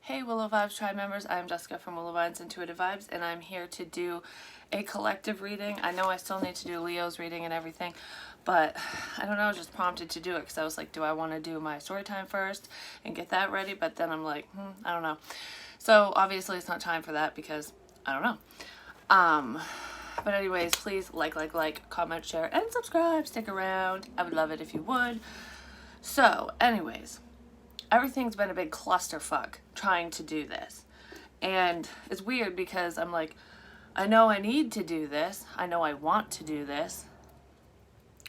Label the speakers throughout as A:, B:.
A: Hey Willow Vibes Tribe members, I'm Jessica from Willow Vibes Intuitive Vibes, and I'm here to do a collective reading. I know I still need to do Leo's reading and everything, but I don't know, I was just prompted to do it because I was like, do I want to do my story time first and get that ready? But then I'm like, I don't know. So obviously it's not time for that because I don't know. But anyways, please like, comment, share, and subscribe. Stick around. I would love it if you would. So anyways, everything's been a big clusterfuck trying to do this. And it's weird because I'm like, I know I need to do this. I know I want to do this.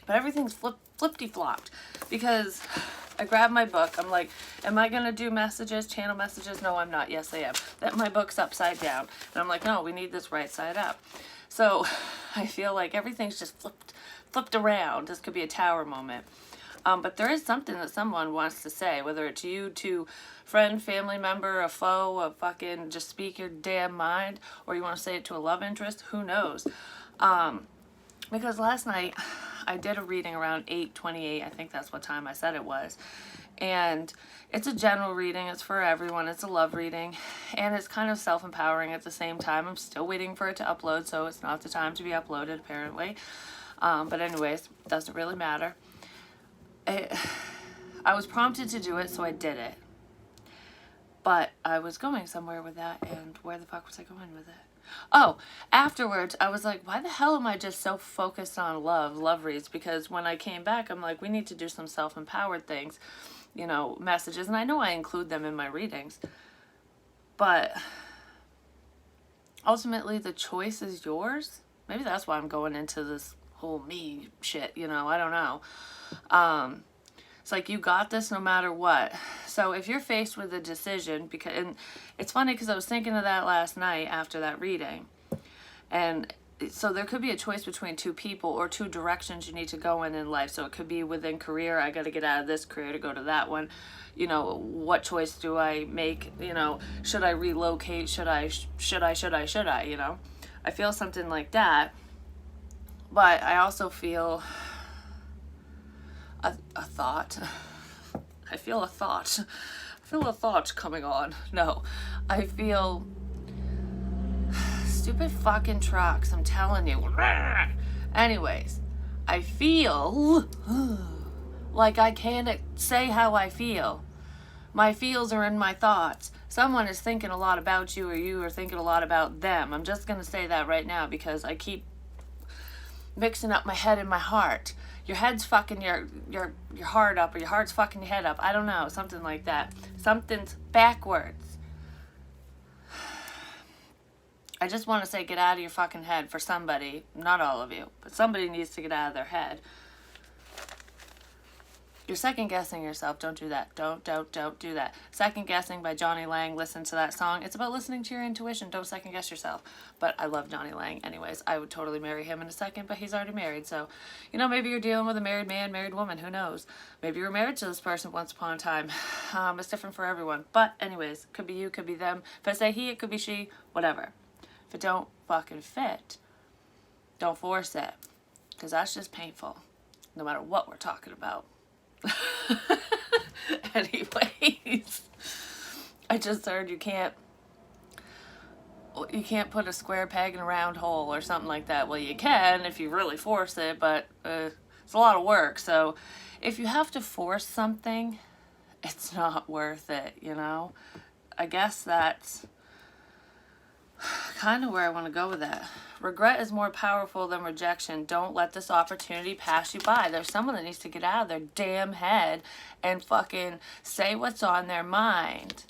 A: But everything's flippity-flopped because I grabbed my book. I'm like, am I going to do messages, channel messages? No, I'm not. Yes, I am. That my book's upside down. And I'm like, no, we need this right side up. So I feel like everything's just flipped around. This could be a tower moment. But there is something that someone wants to say, whether it's you to friend, family member, a foe, a fucking just speak your damn mind, or you want to say it to a love interest, who knows? Because last night I did a reading around 8:28, I think that's what time I said it was. And it's a general reading, it's for everyone, it's a love reading, and it's kind of self-empowering at the same time. I'm still waiting for it to upload, so it's not the time to be uploaded apparently. But anyways, doesn't really matter. I was prompted to do it, so I did it. But I was going somewhere with that, and where the fuck was I going with it? Oh, afterwards, I was like, why the hell am I just so focused on love reads? Because when I came back, I'm like, we need to do some self-empowered things, you know, messages. And I know I include them in my readings. But ultimately, the choice is yours. Maybe that's why I'm going into this whole me shit, you know, I don't know. It's like, you got this no matter what. So if you're faced with a decision, and it's funny because I was thinking of that last night after that reading, and so there could be a choice between two people or two directions you need to go in life. So it could be within career, I got to get out of this career to go to that one. You know, what choice do I make? You know, should I relocate? Should I, you know? I feel something like that. But I also feel a thought. I feel a thought. I feel a thought coming on. No, I feel stupid fucking trucks. I'm telling you. Anyways, I feel like I can't say how I feel. My feels are in my thoughts. Someone is thinking a lot about you, or you are thinking a lot about them. I'm just gonna say that right now because I keep mixing up my head and my heart. Your head's fucking your heart up, or your heart's fucking your head up. I don't know, something like that. Something's backwards. I just want to say, get out of your fucking head for somebody. Not all of you, but somebody needs to get out of their head. You're second guessing yourself. Don't do that. Don't do that. Second Guessing by Johnny Lang. Listen to that song. It's about listening to your intuition. Don't second guess yourself. But I love Johnny Lang. Anyways, I would totally marry him in a second, but he's already married. So, you know, maybe you're dealing with a married man, married woman. Who knows? Maybe you were married to this person once upon a time. It's different for everyone. But anyways, could be you, could be them. If I say he, it could be she. Whatever. If it don't fucking fit, don't force it. Because that's just painful. No matter what we're talking about. Anyways, I just heard you can't put a square peg in a round hole or something like that. Well, you can if you really force it, but it's a lot of work. So if you have to force something, it's not worth it, you know? I guess that's kind of where I want to go with that. Regret is more powerful than rejection. Don't let this opportunity pass you by. There's someone that needs to get out of their damn head and fucking say what's on their mind.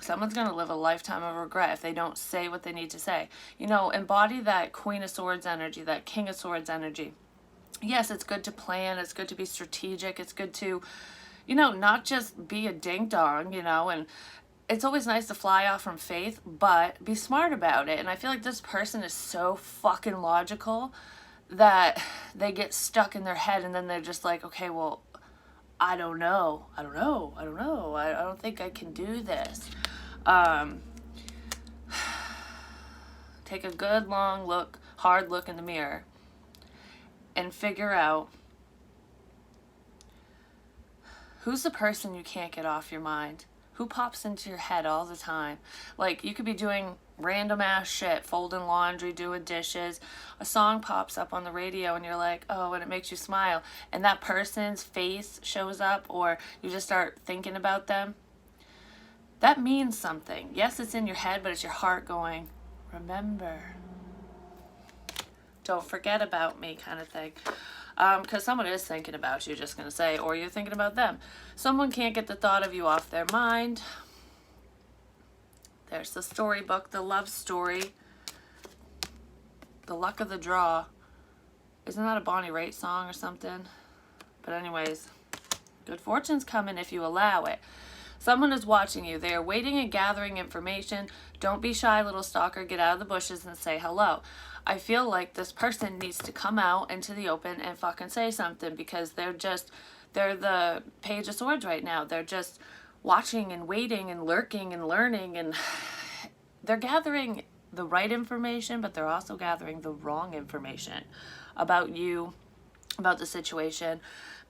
A: Someone's going to live a lifetime of regret if they don't say what they need to say. You know, embody that Queen of Swords energy, that King of Swords energy. Yes, it's good to plan. It's good to be strategic. It's good to, you know, not just be a ding-dong, you know, and it's always nice to fly off from faith, but be smart about it. And I feel like this person is so fucking logical that they get stuck in their head, and then they're just like, okay, well, I don't know. I don't think I can do this. Take a good long look, hard look in the mirror and figure out who's the person you can't get off your mind. Who pops into your head all the time? Like, you could be doing random ass shit, folding laundry, doing dishes. A song pops up on the radio and you're like, oh, and it makes you smile. And that person's face shows up, or you just start thinking about them. That means something. Yes, it's in your head, but it's your heart going, remember. Don't forget about me, kind of thing. Because someone is thinking about you, just going to say, or you're thinking about them. Someone can't get the thought of you off their mind. There's the storybook, the love story, the luck of the draw. Isn't that a Bonnie Raitt song or something? But anyways, good fortune's coming if you allow it. Someone is watching you. They are waiting and gathering information. Don't be shy, little stalker. Get out of the bushes and say hello. I feel like this person needs to come out into the open and fucking say something, because they're the Page of Swords right now. They're just watching and waiting and lurking and learning, and they're gathering the right information, but they're also gathering the wrong information about you, about the situation,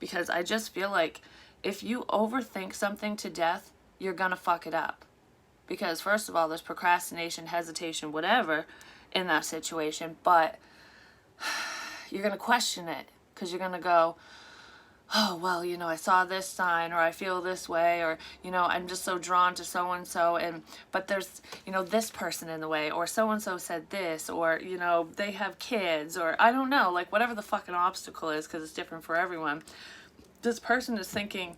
A: because I just feel like if you overthink something to death, you're gonna fuck it up. Because first of all, there's procrastination, hesitation, whatever in that situation, but you're gonna question it, because you're gonna go, oh, well, you know, I saw this sign, or I feel this way, or, you know, I'm just so drawn to so-and-so, but there's, you know, this person in the way, or so-and-so said this, or, you know, they have kids, or I don't know, like whatever the fucking obstacle is, because it's different for everyone. This person is thinking,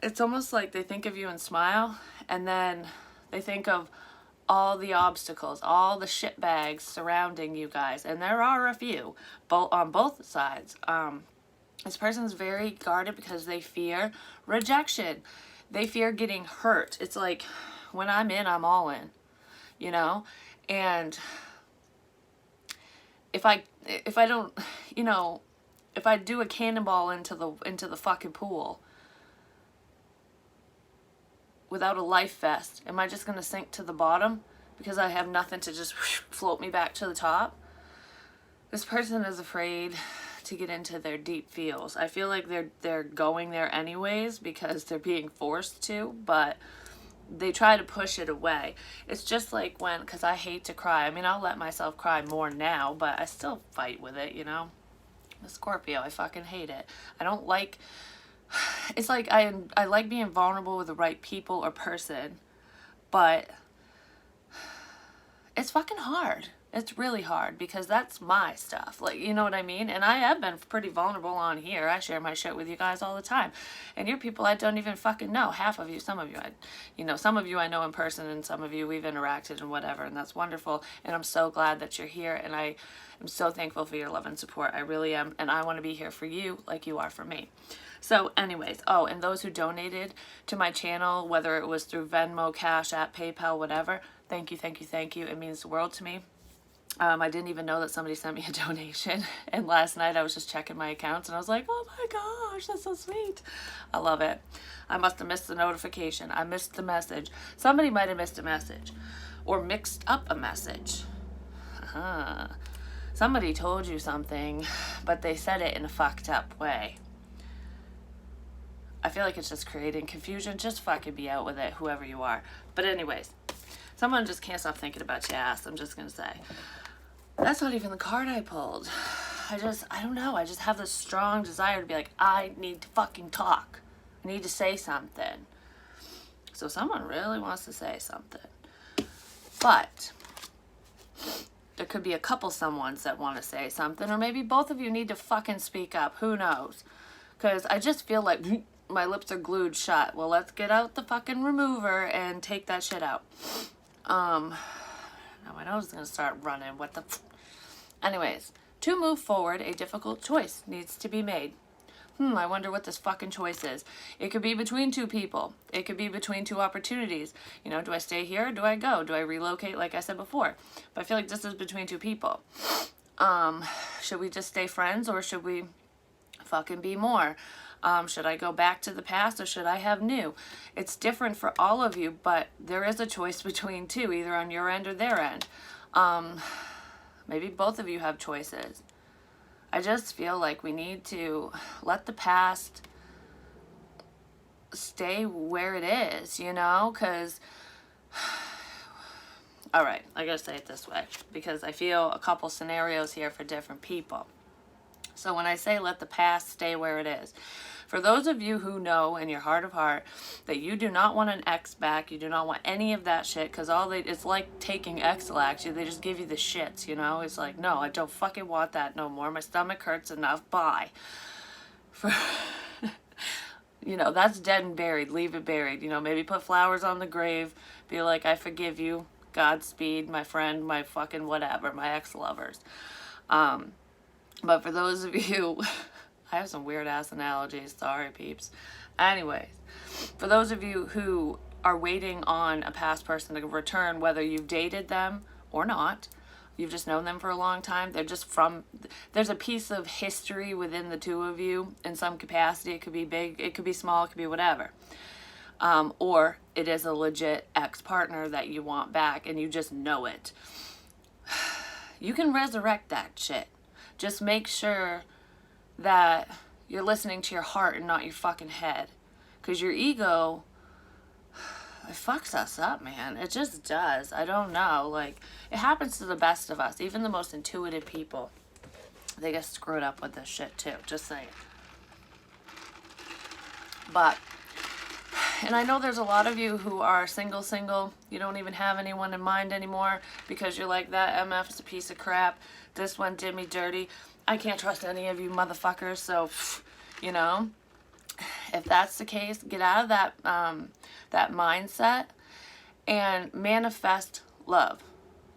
A: it's almost like they think of you and smile, and then they think of all the obstacles, all the shitbags surrounding you guys, and there are a few, on both sides. This person's very guarded because they fear rejection. They fear getting hurt. It's like, when I'm in, I'm all in, you know? And if I don't, you know, if I do a cannonball into the fucking pool without a life vest, am I just going to sink to the bottom because I have nothing to just float me back to the top? This person is afraid to get into their deep feels. I feel like they're going there anyways because they're being forced to, but they try to push it away. It's just like when, because I hate to cry. I mean, I'll let myself cry more now, but I still fight with it, you know? The Scorpio, I fucking hate it. I don't like, it's like I like being vulnerable with the right people or person, but it's fucking hard. It's really hard because that's my stuff. Like, you know what I mean? And I have been pretty vulnerable on here. I share my shit with you guys all the time. And you're people I don't even fucking know. Half of you, some of you, some of you I know in person, and some of you we've interacted and whatever. And that's wonderful. And I'm so glad that you're here. And I am so thankful for your love and support. I really am. And I want to be here for you like you are for me. So anyways, oh, and those who donated to my channel, whether it was through Venmo, Cash App, PayPal, whatever, thank you, thank you, thank you. It means the world to me. I didn't even know that somebody sent me a donation, and last night I was just checking my accounts and I was like, oh my gosh, that's so sweet. I love it. I must have missed the notification. I missed the message. Somebody might have missed a message or mixed up a message. Somebody told you something, but they said it in a fucked up way. I feel like it's just creating confusion. Just fucking be out with it, whoever you are. But anyways, someone just can't stop thinking about your ass, I'm just going to say. That's not even the card I pulled. I don't know. I just have this strong desire to be like, I need to fucking talk. I need to say something. So someone really wants to say something. But there could be a couple someones that want to say something, or maybe both of you need to fucking speak up. Who knows? Because I just feel like my lips are glued shut. Well, let's get out the fucking remover and take that shit out. Now my nose is going to start running. What the... Anyways, to move forward, a difficult choice needs to be made. I wonder what this fucking choice is. It could be between two people. It could be between two opportunities. You know, do I stay here or do I go? Do I relocate like I said before? But I feel like this is between two people. Should we just stay friends or should we fucking be more? Should I go back to the past or should I have new? It's different for all of you, but there is a choice between two, either on your end or their end. Maybe both of you have choices. I just feel like we need to let the past stay where it is, you know, because, all right, I gotta say it this way, because I feel a couple scenarios here for different people. So when I say let the past stay where it is, for those of you who know in your heart of heart that you do not want an ex back, you do not want any of that shit, because it's like taking X-Lax, they just give you the shits, you know? It's like, no, I don't fucking want that no more. My stomach hurts enough. Bye. For, you know, that's dead and buried. Leave it buried. You know, maybe put flowers on the grave. Be like, I forgive you. Godspeed, my friend, my fucking whatever, my ex-lovers. But for those of you, I have some weird ass analogies, sorry peeps. Anyways, for those of you who are waiting on a past person to return, whether you've dated them or not, you've just known them for a long time, there's a piece of history within the two of you in some capacity. It could be big, it could be small, it could be whatever. Or it is a legit ex-partner that you want back and you just know it. You can resurrect that shit. Just make sure that you're listening to your heart and not your fucking head. Because your ego, it fucks us up, man. It just does. I don't know. Like, it happens to the best of us. Even the most intuitive people. They get screwed up with this shit, too. Just saying. But, and I know there's a lot of you who are single. You don't even have anyone in mind anymore because you're like, that MF is a piece of crap. This one did me dirty. I can't trust any of you motherfuckers. So, you know, if that's the case, get out of that mindset and manifest love,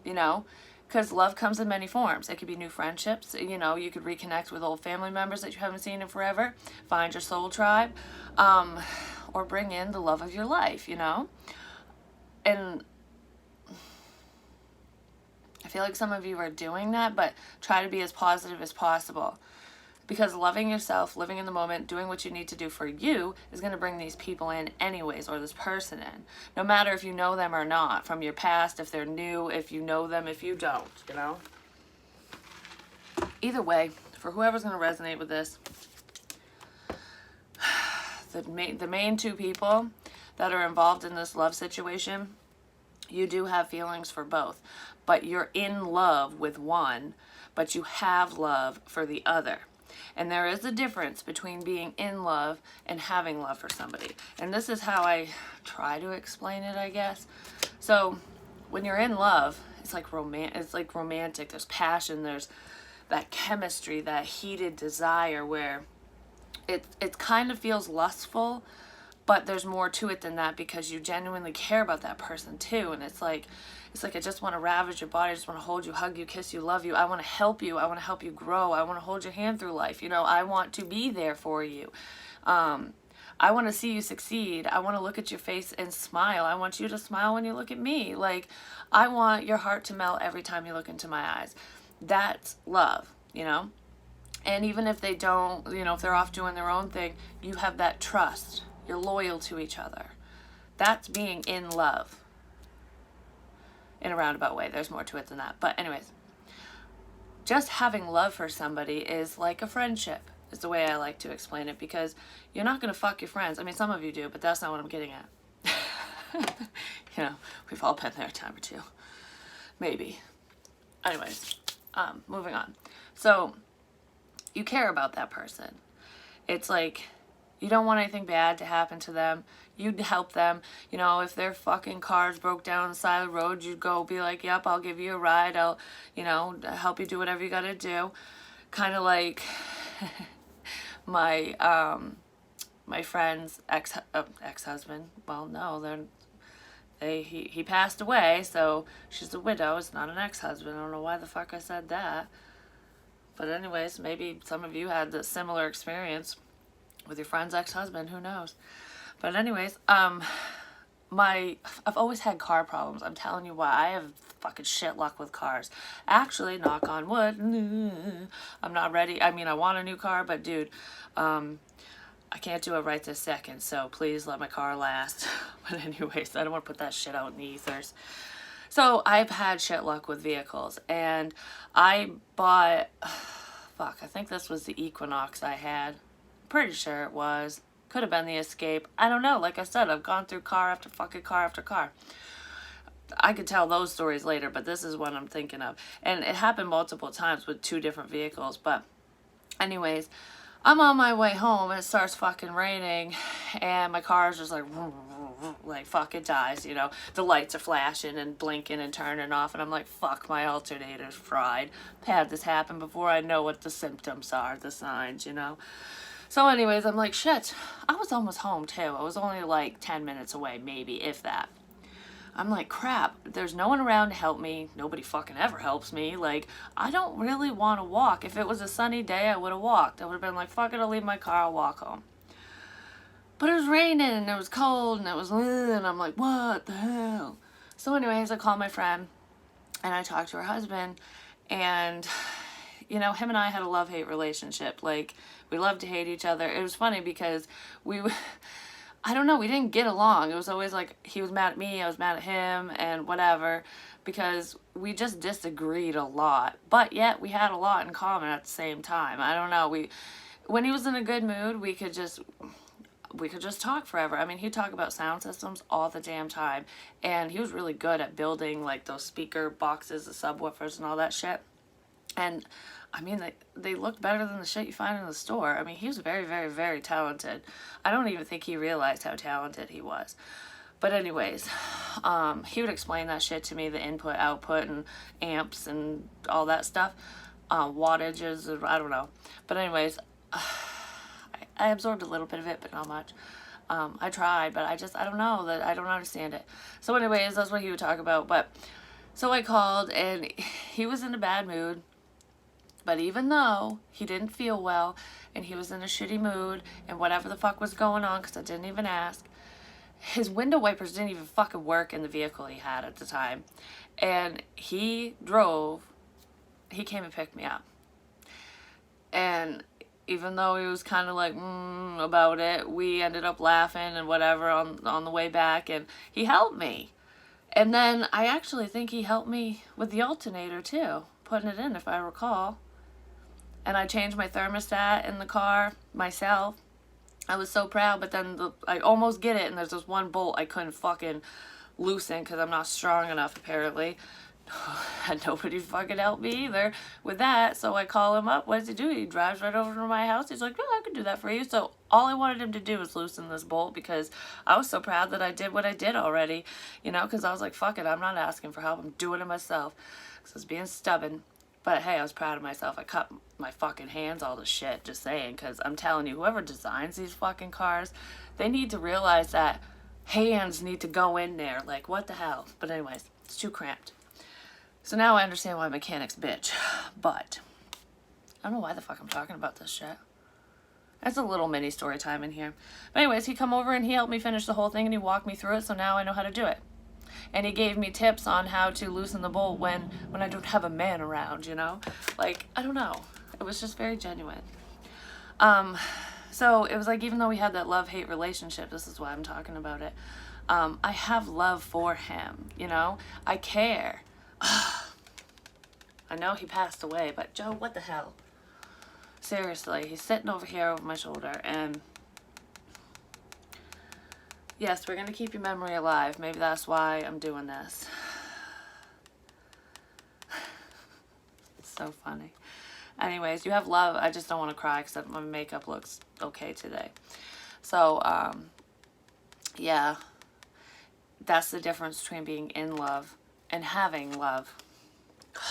A: you know, because love comes in many forms. It could be new friendships. You know, you could reconnect with old family members that you haven't seen in forever. Find your soul tribe. Or bring in the love of your life, you know? And I feel like some of you are doing that, but try to be as positive as possible. Because loving yourself, living in the moment, doing what you need to do for you is going to bring these people in anyways, or this person in. No matter if you know them or not, from your past, if they're new, if you know them, if you don't, you know? Either way, for whoever's going to resonate with this, the main two people that are involved in this love situation, you do have feelings for both, but you're in love with one, but you have love for the other. And there is a difference between being in love and having love for somebody. And this is how I try to explain it, I guess. So when you're in love, it's like romantic. There's passion. There's that chemistry, that heated desire where it kind of feels lustful, but there's more to it than that because you genuinely care about that person too. And it's like I just want to ravage your body. I just want to hold you, hug you, kiss you, love you. I want to help you. I want to help you grow. I want to hold your hand through life. You know, I want to be there for you. I want to see you succeed. I want to look at your face and smile. I want you to smile when you look at me. Like, I want your heart to melt every time you look into my eyes. That's love, you know? And even if they don't, you know, if they're off doing their own thing, you have that trust. You're loyal to each other. That's being in love. In a roundabout way. There's more to it than that. But anyways, just having love for somebody is like a friendship, is the way I like to explain it, because you're not going to fuck your friends. I mean, some of you do, but that's not what I'm getting at. You know, we've all been there a time or two. Maybe. Anyways, moving on. So, you care about that person. It's like, you don't want anything bad to happen to them. You'd help them. You know, if their fucking cars broke down on the side of the road, you'd go be like, yep, I'll give you a ride. I'll, you know, help you do whatever you gotta do. Kind of like my friend's ex-husband. Well, no, he passed away, so she's a widow. It's not an ex-husband. I don't know why the fuck I said that. But anyways, maybe some of you had a similar experience with your friend's ex-husband. Who knows? But anyways, I've always had car problems. I'm telling you why. I have fucking shit luck with cars. Actually, knock on wood, I'm not ready. I mean, I want a new car, but dude, I can't do it right this second. So please let my car last. But anyways, I don't want to put that shit out in the ethers. So I've had shit luck with vehicles, and I bought, I think this was the Equinox I had. Pretty sure it was. Could have been the escape. I don't know. Like I said, I've gone through car after fucking car after car. I could tell those stories later, but this is what I'm thinking of. And it happened multiple times with 2 different vehicles. But anyways, I'm on my way home and it starts fucking raining and my car is just like fuck, it dies, you know. The lights are flashing and blinking and turning off and I'm like, fuck, my alternator's fried. I've had this happen before. I know what the symptoms are, the signs, you know. So anyways, I'm like, shit, I was almost home too. I was only like 10 minutes away, maybe, if that. I'm like, crap, there's no one around to help me. Nobody fucking ever helps me. Like, I don't really want to walk. If it was a sunny day, I would have walked. I would have been like, fuck it, I'll leave my car, I'll walk home. But it was raining and it was cold and it was, and I'm like, what the hell? So anyways, I called my friend and I talked to her husband and, you know, him and I had a love-hate relationship. Like, we loved to hate each other. It was funny because I don't know, we didn't get along. It was always like he was mad at me, I was mad at him, and whatever, because we just disagreed a lot. But yet we had a lot in common at the same time. I don't know, when he was in a good mood, we could just talk forever. I mean, he'd talk about sound systems all the damn time, and he was really good at building like those speaker boxes, the subwoofers and all that shit. And I mean, they look better than the shit you find in the store. I mean, he was very, very, very talented. I don't even think he realized how talented he was. But anyways, he would explain that shit to me, the input, output, and amps and all that stuff. Wattages, I don't know. But anyways, I absorbed a little bit of it, but not much. I tried, but I don't know, that I don't understand it. So anyways, that's what he would talk about. But so I called, and he was in a bad mood. But even though he didn't feel well and he was in a shitty mood and whatever the fuck was going on, because I didn't even ask, his window wipers didn't even fucking work in the vehicle he had at the time. And he came and picked me up. And even though he was kind of like about it, we ended up laughing and whatever on the way back, and he helped me. And then I actually think he helped me with the alternator too, putting it in, if I recall. And I changed my thermostat in the car myself. I was so proud, but then I almost get it, and there's this one bolt I couldn't fucking loosen because I'm not strong enough, apparently. And nobody fucking helped me either with that. So I call him up. What does he do? He drives right over to my house. He's like, no, I can do that for you. So all I wanted him to do was loosen this bolt because I was so proud that I did what I did already. You know, because I was like, fuck it, I'm not asking for help. I'm doing it myself. Because I was being stubborn. But hey, I was proud of myself. I cut my fucking hands all to shit, just saying. Because I'm telling you, whoever designs these fucking cars, they need to realize that hands need to go in there. Like, what the hell? But anyways, it's too cramped. So now I understand why mechanics bitch. But I don't know why the fuck I'm talking about this shit. That's a little mini story time in here. But anyways, he come over and he helped me finish the whole thing and he walked me through it, so now I know how to do it. And he gave me tips on how to loosen the bolt when I don't have a man around, you know? Like, I don't know. It was just very genuine. So it was like, even though we had that love-hate relationship, this is why I'm talking about it, I have love for him, you know? I care. I know he passed away, but Joe, what the hell? Seriously, he's sitting over here over my shoulder, and yes, we're going to keep your memory alive. Maybe that's why I'm doing this. It's so funny. Anyways, you have love. I just don't want to cry because my makeup looks okay today. So, yeah, that's the difference between being in love and having love.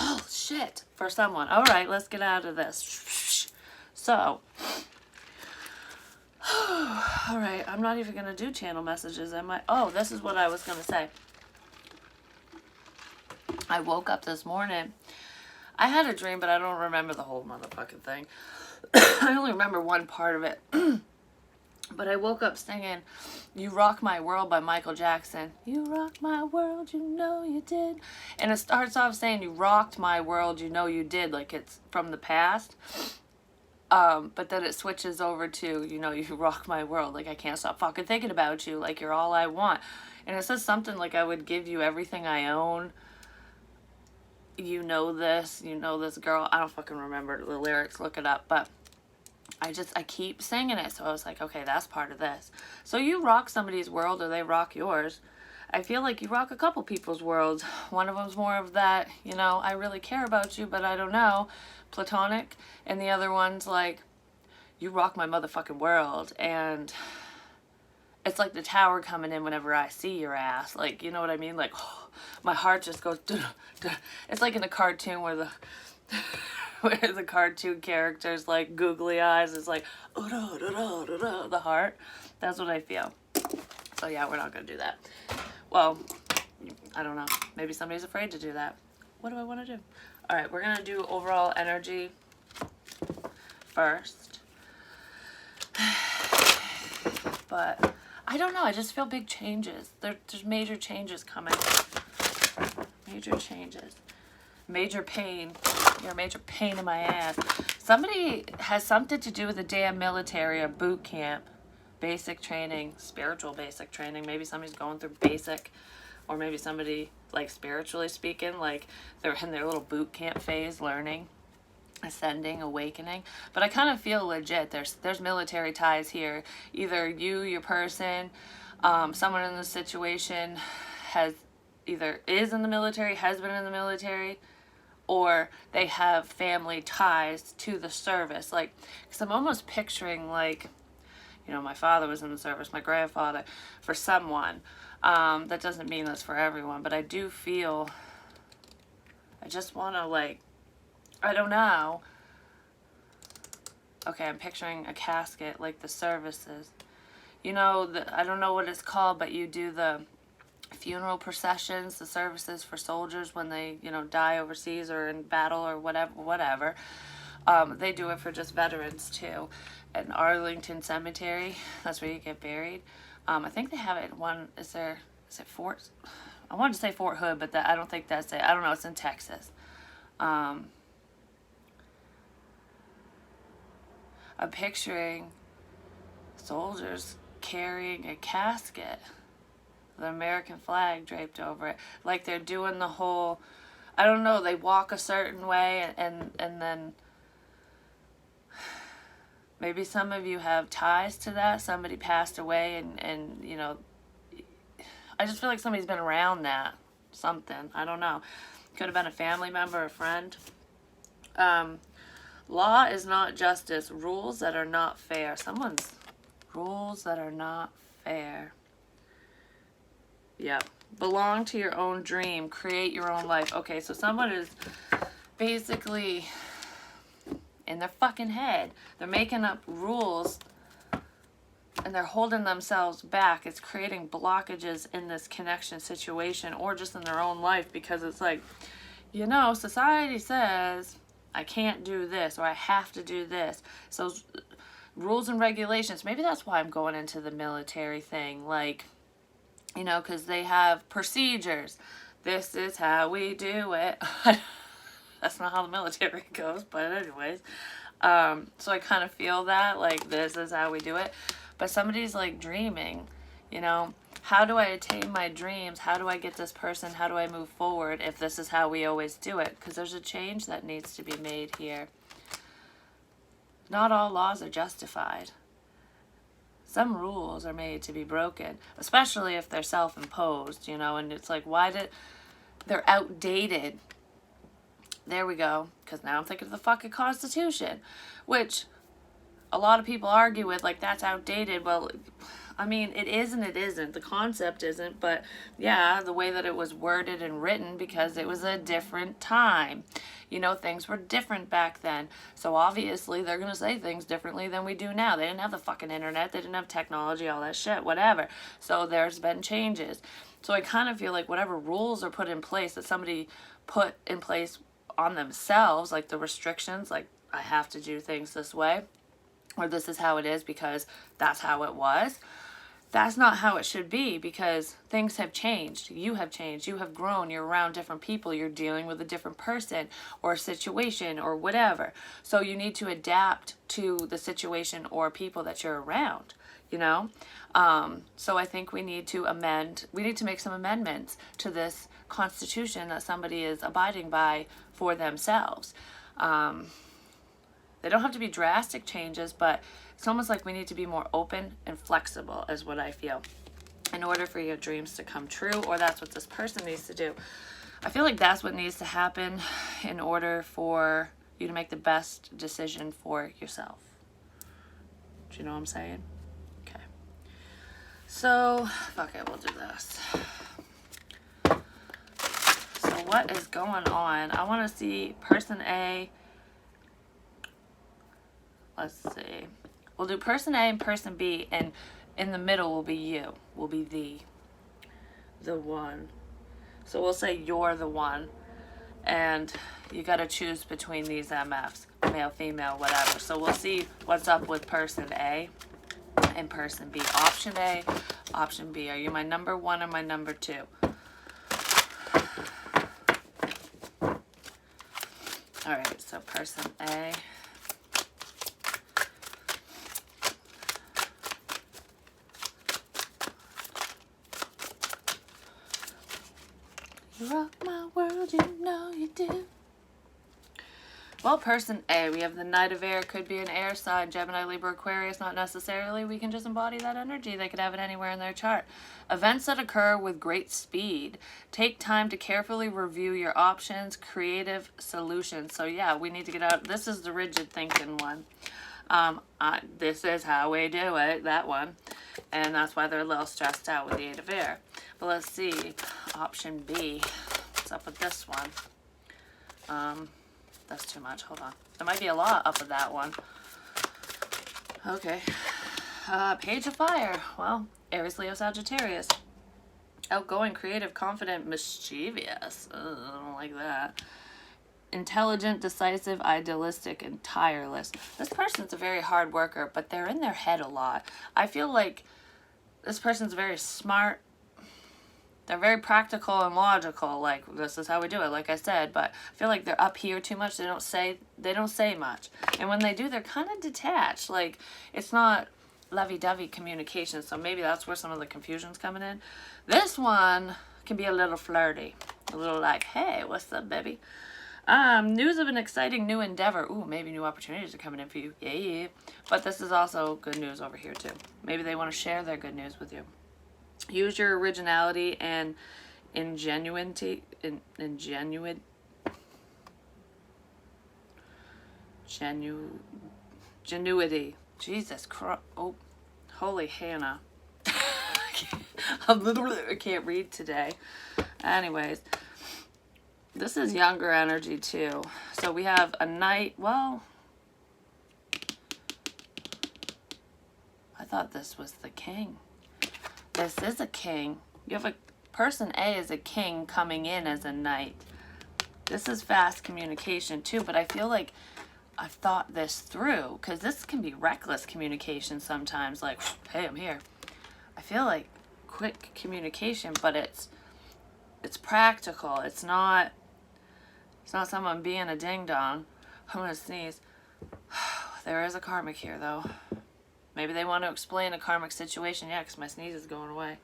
A: Oh, shit. For someone. All right, let's get out of this. So, all right, I'm not even going to do channel messages, am I? Oh, this is what I was going to say. I woke up this morning. I had a dream, but I don't remember the whole motherfucking thing. I only remember one part of it. But I woke up singing You Rock My World by Michael Jackson. You rock my world, you know you did. And it starts off saying you rocked my world, you know you did, like it's from the past. But then it switches over to, you know, you rock my world, like I can't stop fucking thinking about you, like you're all I want. And it says something like I would give you everything I own. You know this girl. I don't fucking remember the lyrics, look it up, but I keep singing it. So I was like, okay, that's part of this. So you rock somebody's world or they rock yours. I feel like you rock a couple people's worlds. One of them's more of that, you know, I really care about you, but I don't know, platonic. And the other one's like, you rock my motherfucking world. And it's like the tower coming in whenever I see your ass. Like, you know what I mean? Like, oh, my heart just goes, duh, duh. It's like in a cartoon where the where the cartoon characters like googly eyes is like, oh, da, da, da, da, da, the heart. That's what I feel. So yeah, we're not gonna do that. Well, I don't know. Maybe somebody's afraid to do that. What do I want to do? All right, we're gonna do overall energy first. But I don't know. I just feel big changes. There's major changes coming. Major changes. Major pain. You're a major pain in my ass. Somebody has something to do with the damn military or boot camp. Basic training, spiritual basic training. Maybe somebody's going through basic, or maybe somebody, like, spiritually speaking, like they're in their little boot camp phase, learning, ascending, awakening. But I kind of feel legit. There's military ties here. Either you, your person, someone in the situation has either is in the military, has been in the military, or they have family ties to the service. Like, because I'm almost picturing, like, you know, my father was in the service, my grandfather, for someone. That doesn't mean that's for everyone, but I do feel, I just want to, like, I don't know. Okay, I'm picturing a casket, like the services. You know, I don't know what it's called, but you do the funeral processions, the services for soldiers when they, you know, die overseas or in battle or whatever. They do it for just veterans too. At Arlington Cemetery, that's where you get buried. I think they have it in one, is it Fort? I wanted to say Fort Hood, but I don't think that's it. I don't know, it's in Texas. I'm picturing soldiers carrying a casket, the American flag draped over it, like they're doing the whole, I don't know, they walk a certain way, and then maybe some of you have ties to that. Somebody passed away, and you know, I just feel like somebody's been around that. Something. I don't know. Could have been a family member, a friend. Law is not justice. Rules that are not fair. Someone's rules that are not fair. Yep. Belong to your own dream. Create your own life. Okay, so someone is basically in their fucking head. They're making up rules and they're holding themselves back. It's creating blockages in this connection situation or just in their own life, because it's like, you know, society says I can't do this or I have to do this. So rules and regulations, maybe that's why I'm going into the military thing. Like, you know, because they have procedures. This is how we do it. That's not how the military goes, but anyways. So I kind of feel that, like, this is how we do it. But somebody's, like, dreaming, you know. How do I attain my dreams? How do I get this person? How do I move forward if this is how we always do it? Because there's a change that needs to be made here. Not all laws are justified. Some rules are made to be broken, especially if they're self-imposed, you know, and it's like, they're outdated. There we go, because now I'm thinking of the fucking Constitution, which a lot of people argue with, like, that's outdated. Well, I mean, it is and it isn't. The concept isn't, but yeah, the way that it was worded and written, because it was a different time. You know, things were different back then. So obviously they're going to say things differently than we do now. They didn't have the fucking internet. They didn't have technology, all that shit, whatever. So there's been changes. So I kind of feel like whatever rules are put in place, that somebody put in place on themselves, like the restrictions, like I have to do things this way, or this is how it is because that's how it was. That's not how it should be, because things have changed. You have changed. You have grown. You're around different people. You're dealing with a different person or a situation or whatever. So you need to adapt to the situation or people that you're around, you know? So I think we need to make some amendments to this Constitution that somebody is abiding by for themselves. They don't have to be drastic changes, but it's almost like we need to be more open and flexible is what I feel, in order for your dreams to come true, or that's what this person needs to do. I feel like that's what needs to happen in order for you to make the best decision for yourself. Do you know what I'm saying? Okay. So, fuck it, we'll do this. So what is going on? I want to see person A. Let's see. We'll do person A and person B, and in the middle will be you. Will be the one. So we'll say you're the one, and you got to choose between these MFs, male, female, whatever. So we'll see what's up with person A and person B. Option A, option B. Are you my number one or my number two? All right, so person A. You rock my world, you know you do. Well, person A, we have the Knight of Air. Could be an air sign, Gemini, Libra, Aquarius. Not necessarily. We can just embody that energy. They could have it anywhere in their chart. Events that occur with great speed. Take time to carefully review your options, creative solutions. So yeah, we need to get out. This is the rigid thinking one. This is how we do it, that one. And that's why they're a little stressed out with the Eight of Air. But let's see, option B. What's up with this one? That's too much. Hold on. There might be a lot up with that one. Okay. Page of Fire. Well, Aries, Leo, Sagittarius. Outgoing, creative, confident, mischievous. Ugh, I don't like that. Intelligent, decisive, idealistic, and tireless. This person's a very hard worker, but they're in their head a lot. I feel like this person's very smart. They're very practical and logical, like this is how we do it, like I said, but I feel like they're up here too much. They don't say much. And when they do, they're kind of detached. Like, it's not lovey-dovey communication, so maybe that's where some of the confusion's coming in. This one can be a little flirty. A little like, hey, what's up, baby? News of an exciting new endeavor. Ooh, maybe new opportunities are coming in for you. Yeah. But this is also good news over here, too. Maybe they want to share their good news with you. Use your originality and ingenuity. Genuity. Jesus Christ. Oh, holy Hannah. I can't read today. Anyways. This is younger energy, too. So we have a knight. Well, I thought this was the king. This is a king. You have a person A is a king coming in as a knight. This is fast communication, too. But I feel like I've thought this through. Because this can be reckless communication sometimes. Like, hey, I'm here. I feel like quick communication, but it's practical. It's not someone being a ding-dong. I'm going to sneeze. There is a karmic here, though. Maybe they want to explain a karmic situation. Yeah, because my sneeze is going away.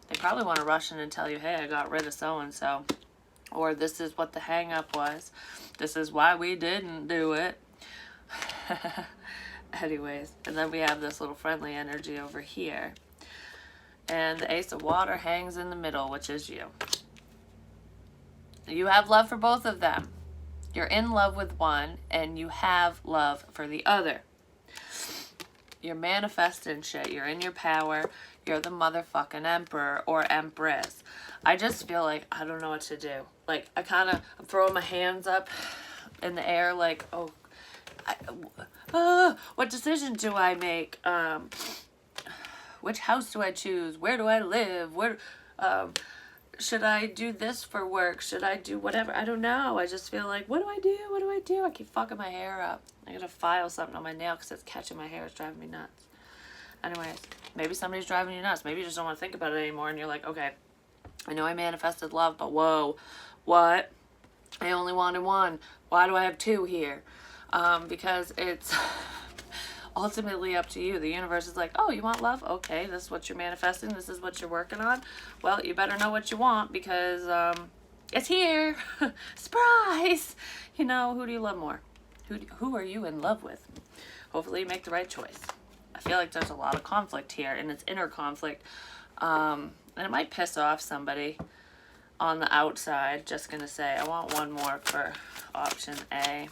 A: They probably want to rush in and tell you, hey, I got rid of so-and-so. Or this is what the hang-up was. This is why we didn't do it. Anyways, and then we have this little friendly energy over here. And the Ace of Water hangs in the middle, which is you. You have love for both of them. You're in love with one, and you have love for the other. You're manifesting shit. You're in your power. You're the motherfucking emperor or empress. I just feel like I don't know what to do. Like, I'm throwing my hands up in the air like, what decision do I make? Which house do I choose? Where do I live? Should I do this for work? Should I do whatever? I don't know. I just feel like, what do I do? What do I do? I keep fucking my hair up. I gotta file something on my nail because it's catching my hair. It's driving me nuts. Anyways, maybe somebody's driving you nuts. Maybe you just don't want to think about it anymore and you're like, okay, I know I manifested love, but whoa, what? I only wanted one. Why do I have two here? Because it's ultimately up to you. The universe is like, oh, you want love? Okay, this is what you're manifesting. This is what you're working on. Well, you better know what you want because it's here. Surprise! You know, who do you love more? Who are you in love with? Hopefully you make the right choice. I feel like there's a lot of conflict here, and it's inner conflict. And it might piss off somebody on the outside. Just going to say, I want one more for option A.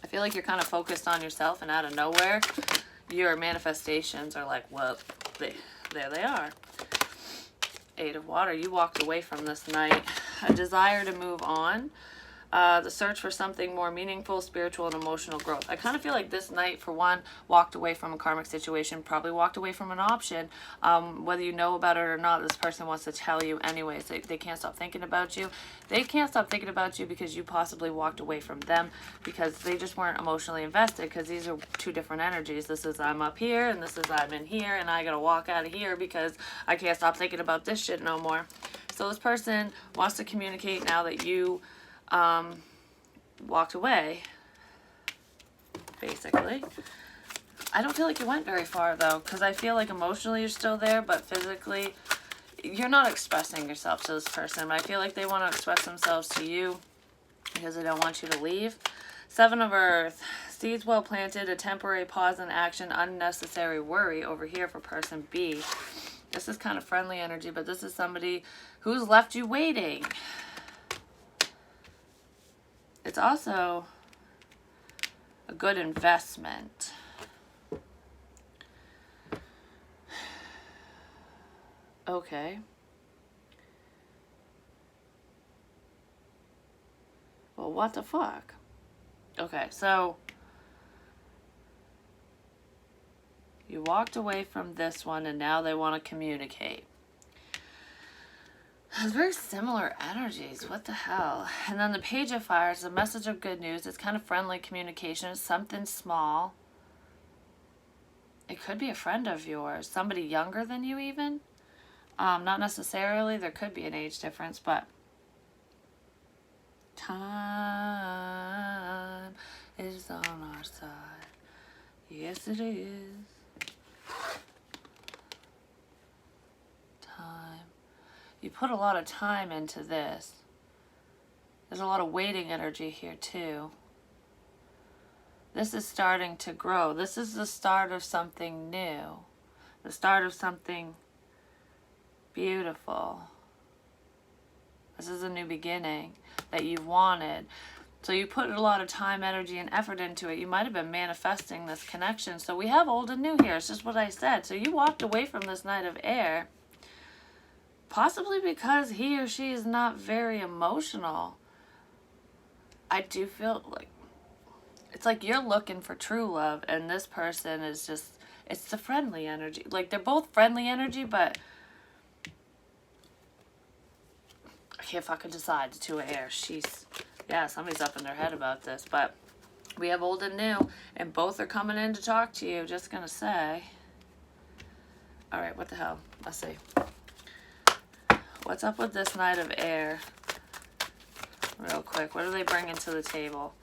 A: I feel like you're kind of focused on yourself, and out of nowhere, your manifestations are like, well, there they are. Eight of Water. You walked away from this night. A desire to move on. The search for something more meaningful, spiritual, and emotional growth. I kind of feel like this night, for one, walked away from a karmic situation, probably walked away from an option. Whether you know about it or not, this person wants to tell you anyways. They can't stop thinking about you. They can't stop thinking about you because you possibly walked away from them because they just weren't emotionally invested, because these are two different energies. This is I'm up here, and this is I'm in here, and I gotta walk out of here because I can't stop thinking about this shit no more. So this person wants to communicate now that you walked away, basically. I don't feel like you went very far, though, because I feel like emotionally you're still there, but physically you're not expressing yourself to this person. I feel like they want to express themselves to you because they don't want you to leave. Seven of Earth. Seeds well planted, a temporary pause in action, unnecessary worry over here for person B. This is kind of friendly energy, but this is somebody who's left you waiting. It's also a good investment. Okay. Well, what the fuck? Okay, so you walked away from this one and now they want to communicate. It's very similar energies. What the hell? And then the Page of Fire is a message of good news. It's kind of friendly communication. It's something small. It could be a friend of yours. Somebody younger than you even. Not necessarily. There could be an age difference, but time is on our side. Yes, it is. Time. You put a lot of time into this. There's a lot of waiting energy here too. This is starting to grow. This is the start of something new. The start of something beautiful. This is a new beginning that you wanted. So you put a lot of time, energy, and effort into it. You might have been manifesting this connection. So we have old and new here. It's just what I said. So you walked away from this Knight of Air. Possibly because he or she is not very emotional. I do feel like it's like you're looking for true love, and this person is just, it's the friendly energy. Like, they're both friendly energy, but I can't fucking decide. The Two of Air. Yeah, somebody's up in their head about this, but we have old and new, and both are coming in to talk to you. Just gonna say. All right, what the hell? Let's see. What's up with this Knight of Air? Real quick, what are they bringing to the table?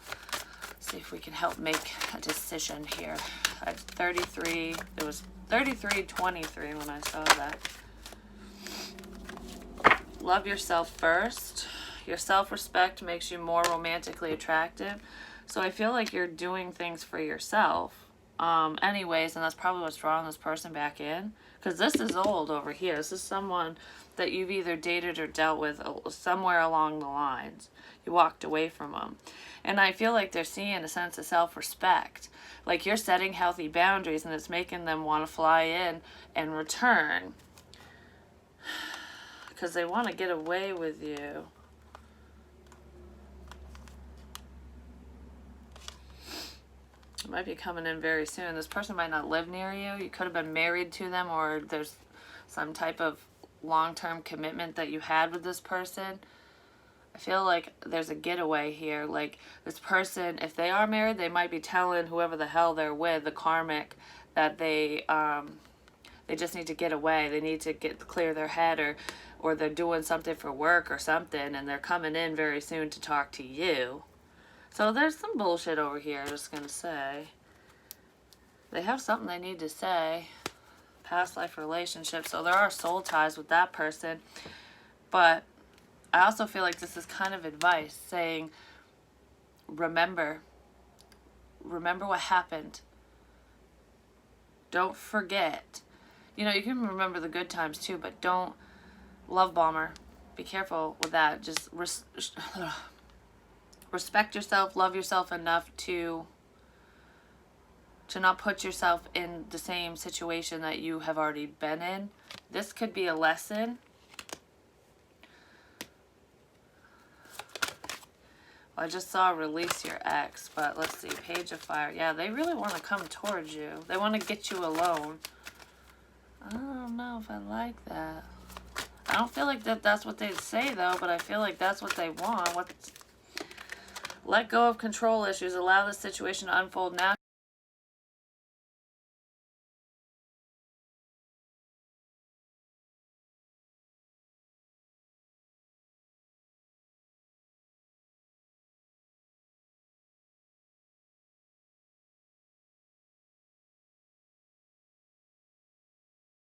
A: Let's see if we can help make a decision here. I have 33. It was 33-23 when I saw that. Love yourself first. Your self-respect makes you more romantically attractive. So I feel like you're doing things for yourself. Anyways, and that's probably what's drawing this person back in. Because this is old over here. This is someone that you've either dated or dealt with somewhere along the lines. You walked away from them. And I feel like they're seeing a sense of self-respect. Like you're setting healthy boundaries, and it's making them want to fly in and return. Because they want to get away with you. It might be coming in very soon. This person might not live near you. You could have been married to them, or there's some type of long-term commitment that you had with this person. I feel like there's a getaway here. Like this person, if they are married, they might be telling whoever the hell they're with, the karmic, that they just need to get away. They need to clear their head, or they're doing something for work or something, and they're coming in very soon to talk to you. So there's some bullshit over here, I'm just gonna say. They have something they need to say. Past life relationship. So there are soul ties with that person. But I also feel like this is kind of advice saying, remember, remember what happened. Don't forget. You know, you can remember the good times too, but don't love bomber. Be careful with that. Just respect yourself, love yourself enough to not put yourself in the same situation that you have already been in. This could be a lesson. Well, I just saw release your ex, but let's see, Page of Fire. Yeah, they really want to come towards you. They want to get you alone. I don't know if I like that. I don't feel like that's what they'd say, though, but I feel like that's what they want. Let go of control issues. Allow the situation to unfold naturally.